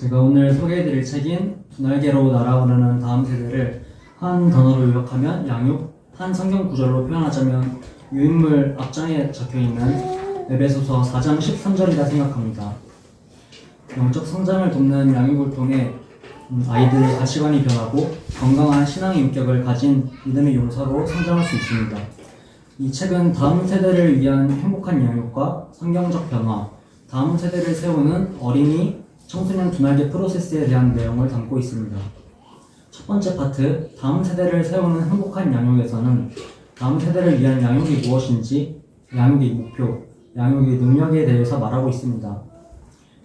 제가 오늘 소개해드릴 책인 두 날개로 날아오르는 다음 세대를 한 단어로 요약하면 양육, 한 성경 구절로 표현하자면 유인물 앞장에 적혀있는 에베소서 4장 13절이라 생각합니다. 영적 성장을 돕는 양육을 통해 아이들의 가치관이 변하고 건강한 신앙의 인격을 가진 믿음의 용사로 성장할 수 있습니다. 이 책은 다음 세대를 위한 행복한 양육과 성경적 변화, 다음 세대를 세우는 어린이, 청소년 두 날개 프로세스에 대한 내용을 담고 있습니다. 첫 번째 파트, 다음 세대를 세우는 행복한 양육에서는 다음 세대를 위한 양육이 무엇인지, 양육의 목표, 양육의 능력에 대해서 말하고 있습니다.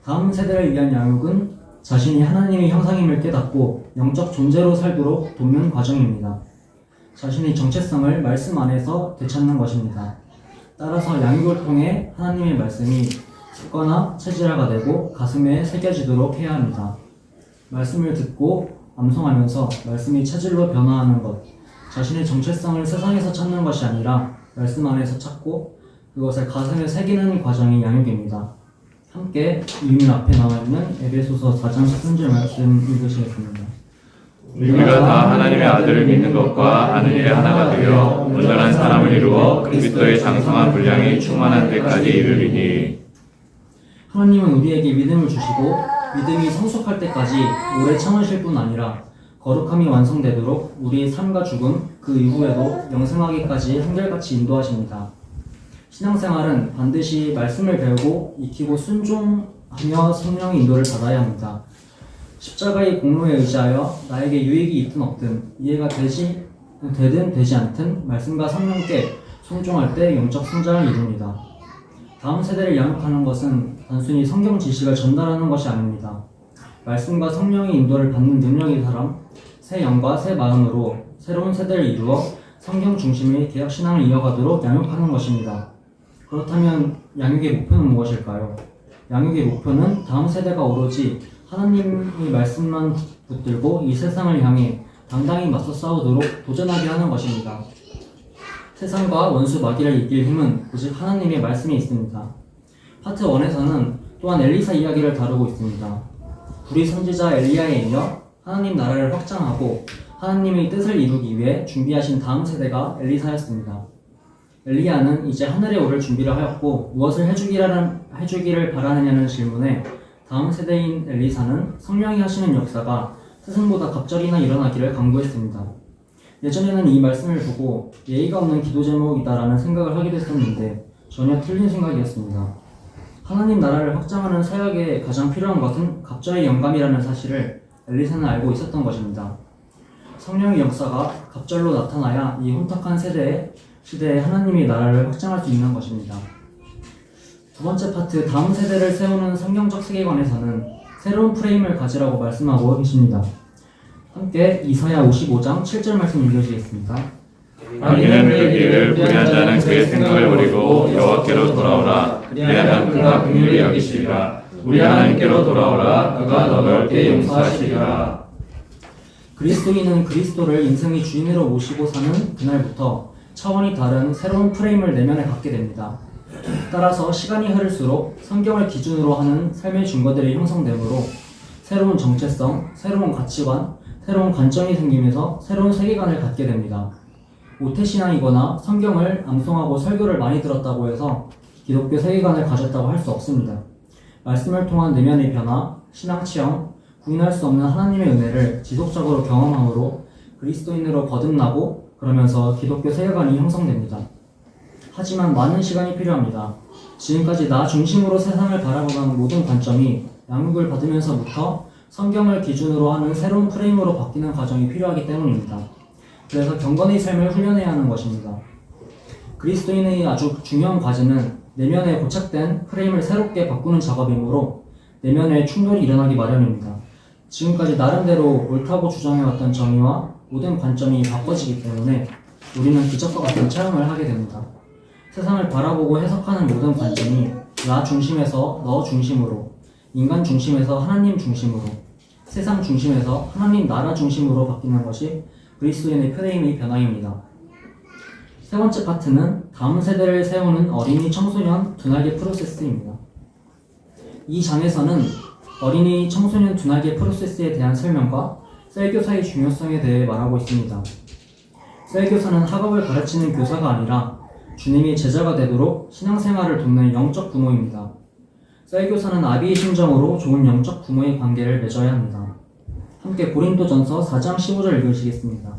다음 세대를 위한 양육은 자신이 하나님의 형상임을 깨닫고 영적 존재로 살도록 돕는 과정입니다. 자신의 정체성을 말씀 안에서 되찾는 것입니다. 따라서 양육을 통해 하나님의 말씀이 습관화, 체질화가 되고 가슴에 새겨지도록 해야 합니다. 말씀을 듣고 암송하면서 말씀이 체질로 변화하는 것, 자신의 정체성을 세상에서 찾는 것이 아니라 말씀 안에서 찾고 그것을 가슴에 새기는 과정이 양육입니다. 함께 유인 앞에 나와있는 에베소서 4장 13절 말씀 읽으시겠습니다. 우리가 다 하나님의 아들을 믿는 것과 아는 일에 하나가 되어 온전한 사람을 이루어 그리스도의 장성한 분량이 충만한 때까지 이르리니. 하나님은 우리에게 믿음을 주시고 믿음이 성숙할 때까지 오래 참으실 뿐 아니라 거룩함이 완성되도록 우리의 삶과 죽음 그 이후에도 영생하기까지 한결같이 인도하십니다. 신앙생활은 반드시 말씀을 배우고 익히고 순종하며 성령의 인도를 받아야 합니다. 십자가의 공로에 의지하여 나에게 유익이 있든 없든 이해가 되든 되지 않든 말씀과 성령께 순종할 때 영적 성장을 이룹니다. 다음 세대를 양육하는 것은 단순히 성경 지식을 전달하는 것이 아닙니다. 말씀과 성령의 인도를 받는 능력의 사람, 새 영과 새 마음으로 새로운 세대를 이루어 성경 중심의 개혁신앙을 이어가도록 양육하는 것입니다. 그렇다면 양육의 목표는 무엇일까요? 양육의 목표는 다음 세대가 오로지 하나님의 말씀만 붙들고 이 세상을 향해 당당히 맞서 싸우도록 도전하게 하는 것입니다. 세상과 원수 마귀를 이길 힘은 오직 하나님의 말씀에 있습니다. 파트 1에서는 또한 엘리사 이야기를 다루고 있습니다. 불의 선지자 엘리야에 이어 하나님 나라를 확장하고 하나님의 뜻을 이루기 위해 준비하신 다음 세대가 엘리사였습니다. 엘리야는 이제 하늘에 오를 준비를 하였고 무엇을 해주기를 바라느냐는 질문에 다음 세대인 엘리사는 성령이 하시는 역사가 스승보다 갑절이나 일어나기를 강구했습니다. 예전에는 이 말씀을 보고 예의가 없는 기도 제목이다라는 생각을 하기도 했었는데 전혀 틀린 생각이었습니다. 하나님 나라를 확장하는 사역에 가장 필요한 것은 갑절의 영감이라는 사실을 엘리사는 알고 있었던 것입니다. 성령의 역사가 갑절로 나타나야 이 혼탁한 시대에 하나님의 나라를 확장할 수 있는 것입니다. 두 번째 파트, 다음 세대를 세우는 성경적 세계관에서는 새로운 프레임을 가지라고 말씀하고 계십니다. 함께 이사야 55장 7절 말씀 읽으시겠습니다. 악인은 그 길을 불의한 자는 그의 생각을 버리고 여호와께로 돌아오라. 그리하면 그가 긍휼히 여기시리라. 우리 하나님께로 돌아오라. 그가 더 넓게 용서하시리라. 그리스도인은 그리스도를 인생의 주인으로 모시고 사는 그날부터 차원이 다른 새로운 프레임을 내면에 갖게 됩니다. 따라서 시간이 흐를수록 성경을 기준으로 하는 삶의 증거들이 형성되므로 새로운 정체성, 새로운 가치관, 새로운 관점이 생기면서 새로운 세계관을 갖게 됩니다. 모태신앙이거나 성경을 암송하고 설교를 많이 들었다고 해서 기독교 세계관을 가졌다고 할 수 없습니다. 말씀을 통한 내면의 변화, 신앙 체험, 구인할 수 없는 하나님의 은혜를 지속적으로 경험함으로 그리스도인으로 거듭나고 그러면서 기독교 세계관이 형성됩니다. 하지만 많은 시간이 필요합니다. 지금까지 나 중심으로 세상을 바라보는 모든 관점이 양육을 받으면서부터 성경을 기준으로 하는 새로운 프레임으로 바뀌는 과정이 필요하기 때문입니다. 그래서 경건의 삶을 훈련해야 하는 것입니다. 그리스도인의 아주 중요한 과제는 내면에 고착된 프레임을 새롭게 바꾸는 작업이므로 내면에 충돌이 일어나기 마련입니다. 지금까지 나름대로 옳다고 주장해왔던 정의와 모든 관점이 바꿔지기 때문에 우리는 기적과 같은 체험을 하게 됩니다. 세상을 바라보고 해석하는 모든 관점이 나 중심에서 너 중심으로, 인간 중심에서 하나님 중심으로, 세상 중심에서 하나님 나라 중심으로 바뀌는 것이 그리스도인의 프레임의 변화입니다. 세 번째 파트는 다음 세대를 세우는 어린이 청소년 두 날개 프로세스입니다. 이 장에서는 어린이 청소년 둔하게 프로세스에 대한 설명과 셀교사의 중요성에 대해 말하고 있습니다. 셀교사는 학업을 가르치는 교사가 아니라 주님이 제자가 되도록 신앙생활을 돕는 영적 부모입니다. 셀교사는 아비의 심정으로 좋은 영적 부모의 관계를 맺어야 합니다. 함께 고린도전서 4장 15절 읽으시겠습니다.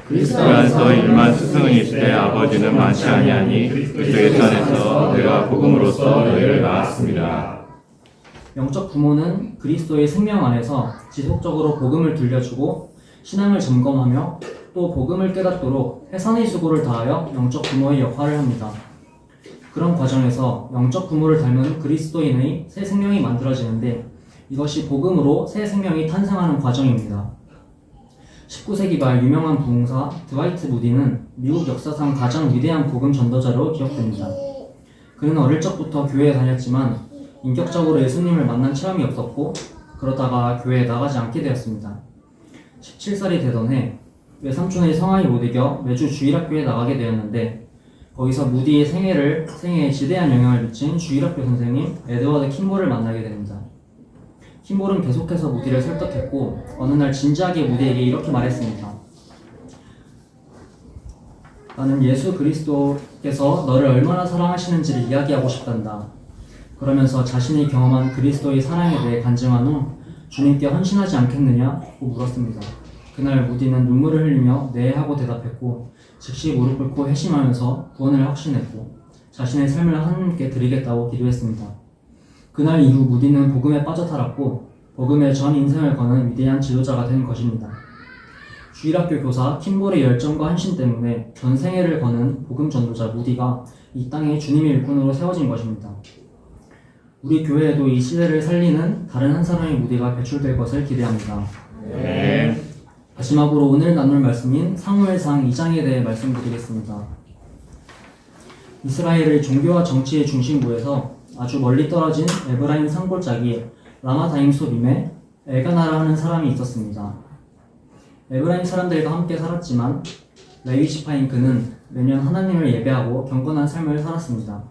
그리스도 안에서 일만 스승이 있되 아버지는 많지 아니하니 그리스도의 안에서 내가 복음으로써 너희를 낳았습니다. 영적 부모는 그리스도의 생명 안에서 지속적으로 복음을 들려주고 신앙을 점검하며 또 복음을 깨닫도록 해산의 수고를 다하여 영적 부모의 역할을 합니다. 그런 과정에서 영적 부모를 닮은 그리스도인의 새 생명이 만들어지는데 이것이 복음으로 새 생명이 탄생하는 과정입니다. 19세기 말 유명한 부흥사 드와이트 무디는 미국 역사상 가장 위대한 복음 전도자로 기억됩니다. 그는 어릴 적부터 교회에 다녔지만 인격적으로 예수님을 만난 체험이 없었고 그러다가 교회에 나가지 않게 되었습니다. 17살이 되던 해 외삼촌의 성화에 못 이겨 매주 주일학교에 나가게 되었는데 거기서 무디의 생애에 지대한 영향을 미친 주일학교 선생님 에드워드 킴볼을 만나게 됩니다. 킴볼은 계속해서 무디를 설득했고 어느 날 진지하게 무디에게 이렇게 말했습니다. 나는 예수 그리스도께서 너를 얼마나 사랑하시는지를 이야기하고 싶단다. 그러면서 자신이 경험한 그리스도의 사랑에 대해 간증한 후 주님께 헌신하지 않겠느냐고 물었습니다. 그날 무디는 눈물을 흘리며 네 하고 대답했고 즉시 무릎 꿇고 회심하면서 구원을 확신했고 자신의 삶을 하나님께 드리겠다고 기도했습니다. 그날 이후 무디는 복음에 빠져살았고 복음의 전 인생을 거는 위대한 지도자가 된 것입니다. 주일학교 교사 킴볼의 열정과 헌신 때문에 전 생애를 거는 복음 전도자 무디가 이 땅에 주님의 일꾼으로 세워진 것입니다. 우리 교회에도 이 시대를 살리는 다른 한 사람의 무디가 배출될 것을 기대합니다. 네. 마지막으로 오늘 나눌 말씀인 사무엘상 2장에 대해 말씀드리겠습니다. 이스라엘의 종교와 정치의 중심부에서 아주 멀리 떨어진 에브라임 산골짜기 라마다임 소림에 엘가나라 하는 사람이 있었습니다. 에브라임 사람들과 함께 살았지만 레위 지파인 그는 매년 하나님을 예배하고 경건한 삶을 살았습니다.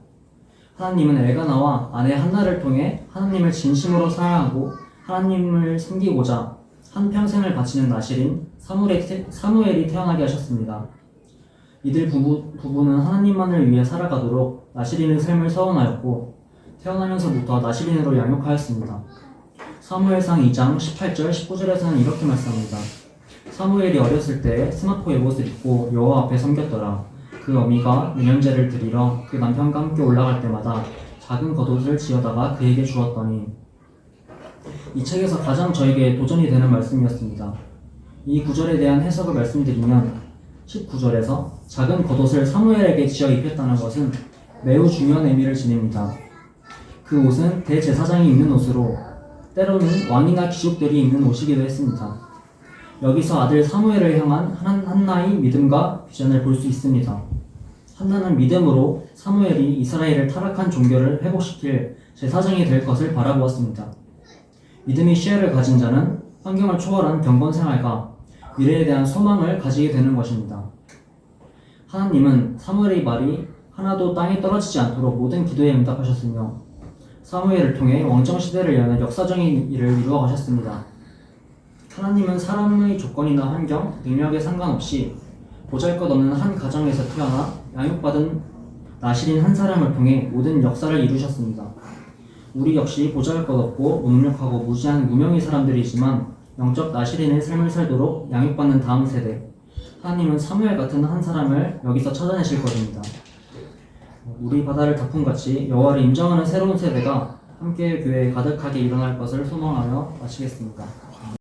하나님은 엘가나와 아내 한나를 통해 하나님을 진심으로 사랑하고 하나님을 섬기고자 한평생을 바치는 나실인 사무엘이 태어나게 하셨습니다. 이들 부부는 하나님만을 위해 살아가도록 나실인의 삶을 서원하였고 태어나면서부터 나실인으로 양육하였습니다. 사무엘상 2장 18절 19절에서는 이렇게 말씀합니다. 사무엘이 어렸을 때 스마포 에봇을 입고 여호와 앞에 섬겼더라. 그 어미가 유년제를 드리러 그 남편과 함께 올라갈 때마다 작은 겉옷을 지어다가 그에게 주었더니 이 책에서 가장 저에게 도전이 되는 말씀이었습니다. 이 구절에 대한 해석을 말씀드리면 19절에서 작은 겉옷을 사무엘에게 지어 입혔다는 것은 매우 중요한 의미를 지닙니다. 그 옷은 대제사장이 입는 옷으로 때로는 왕이나 귀족들이 입는 옷이기도 했습니다. 여기서 아들 사무엘을 향한 한나의 믿음과 비전을 볼 수 있습니다. 한나는 믿음으로 사무엘이 이스라엘을 타락한 종교를 회복시킬 제사장이 될 것을 바라보았습니다. 믿음의 시야를 가진 자는 환경을 초월한 경건 생활과 미래에 대한 소망을 가지게 되는 것입니다. 하나님은 사무엘의 말이 하나도 땅에 떨어지지 않도록 모든 기도에 응답하셨으며 사무엘을 통해 왕정시대를 여는 역사적인 일을 이루어 가셨습니다. 하나님은 사람의 조건이나 환경, 능력에 상관없이 보잘것없는 한 가정에서 태어나 양육받은 나실인 한 사람을 통해 모든 역사를 이루셨습니다. 우리 역시 보잘것없고 무능력하고 무지한 무명의 사람들이지만 영적 나실인의 삶을 살도록 양육받는 다음 세대, 하나님은 사무엘 같은 한 사람을 여기서 찾아내실 것입니다. 우리 바다를 닭품같이 여호와를 인정하는 새로운 세대가 함께 교회에 가득하게 일어날 것을 소망하며 마치겠습니다.